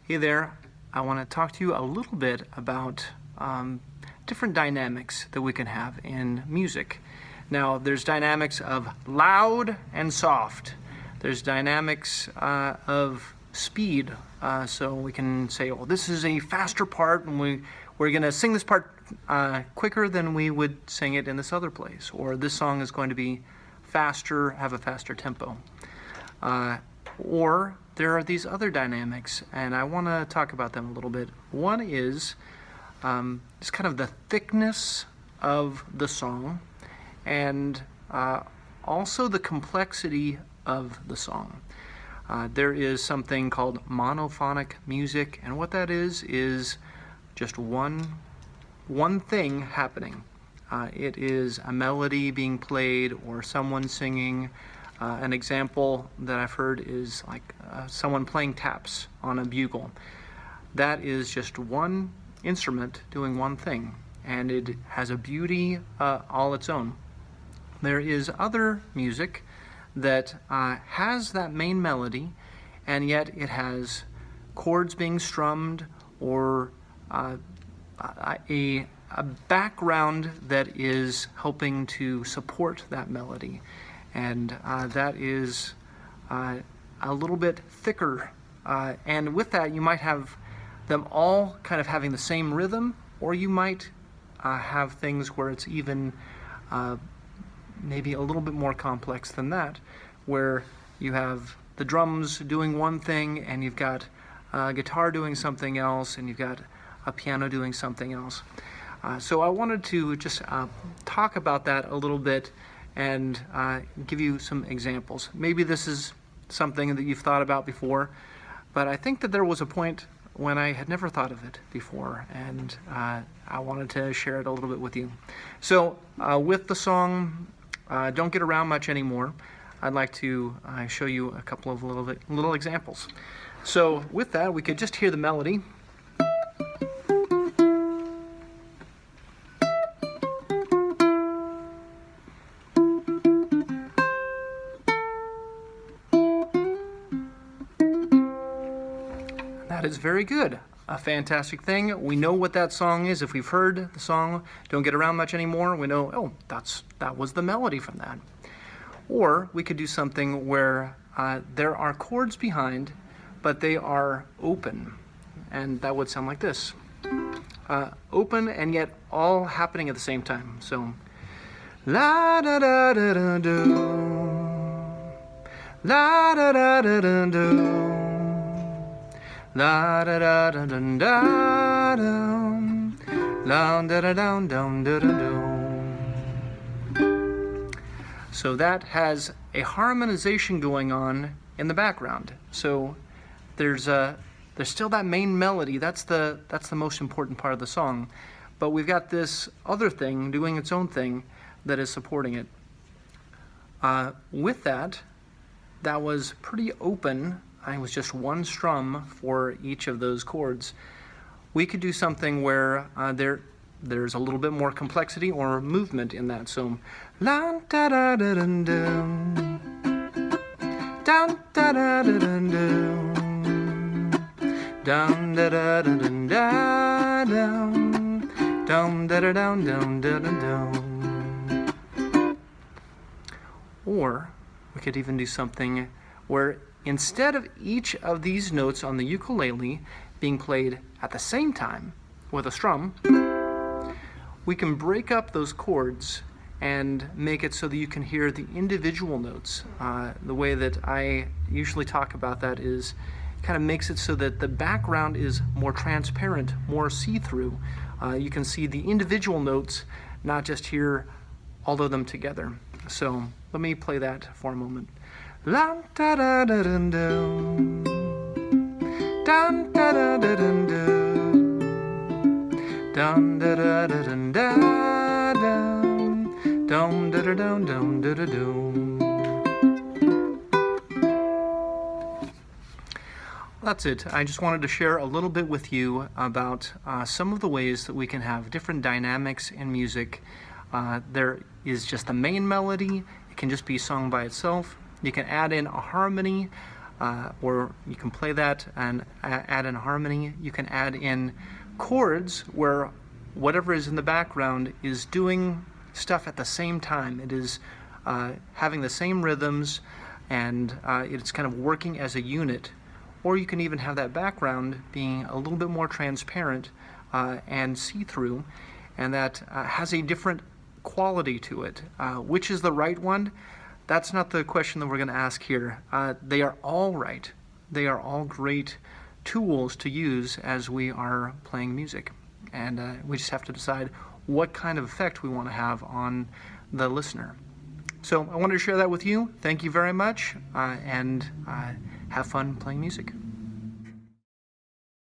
Hey there, I want to talk to you a little bit about different dynamics that we can have in music. Now, there's dynamics of loud and soft. There's dynamics of speed. So we can say, oh, this is a faster part, and we're going to sing this part quicker than we would sing it in this other place. Or this song is going to be faster, have a faster tempo. Or there are these other dynamics, and I want to talk about them a little bit. One is just kind of the thickness of the song, and also the complexity of the song. There is something called monophonic music, and what that is just one thing happening. It is a melody being played or someone singing. An example that I've heard is like someone playing taps on a bugle. That is just one instrument doing one thing, and it has a beauty all its own. There is other music that has that main melody, and yet it has chords being strummed or a background that is helping to support that melody. And that is a little bit thicker. And with that, you might have them all kind of having the same rhythm, or you might have things where it's even maybe a little bit more complex than that, where you have the drums doing one thing, and you've got a guitar doing something else, and you've got a piano doing something else. So I wanted to just talk about that a little bit and give you some examples. Maybe this is something that you've thought about before, but I think that there was a point when I had never thought of it before, and I wanted to share it a little bit with you. So with the song Don't Get Around Much Anymore, I'd like to show you a couple of little examples. So with that, we could just hear the melody. That is very good. A fantastic thing. We know what that song is. If we've heard the song Don't Get Around Much Anymore, we know, oh, that was the melody from that. Or we could do something where there are chords behind, but they are open. And that would sound like this. Open and yet all happening at the same time. So, la da da da da do, la da da da da do. La da da da da da dum, la da da dum dum da da dum. So that has a harmonization going on in the background. So there's still that main melody. That's the most important part of the song, but we've got this other thing doing its own thing that is supporting it. With that was pretty open. It was just one strum for each of those chords. We could do something where there's a little bit more complexity or movement in that. So, la da da da dum dum, down da da da dum dum, down da da da dum da dum, dum da da dum dum da da dum. Or we could even do something where instead of each of these notes on the ukulele being played at the same time with a strum, we can break up those chords and make it so that you can hear the individual notes. The way that I usually talk about that is kind of makes it so that the background is more transparent, more see-through. You can see the individual notes, not just hear all of them together. So let me play that for a moment. La da da da dum dum, dum da da da dum dum, dum da da da dum da dum, dum da da dum dum da da dum. That's it. I just wanted to share a little bit with you about some of the ways that we can have different dynamics in music. There is just the main melody. It can just be sung by itself. You can add in a harmony. or you can play that and add in harmony. You can add in chords where whatever is in the background is doing stuff at the same time. It is having the same rhythms, and it's kind of working as a unit. Or you can even have that background being a little bit more transparent and see-through, and that has a different quality to it. Which is the right one? That's not the question that we're going to ask here. They are all right. They are all great tools to use as we are playing music. And we just have to decide what kind of effect we want to have on the listener. So I wanted to share that with you. Thank you very much, and have fun playing music.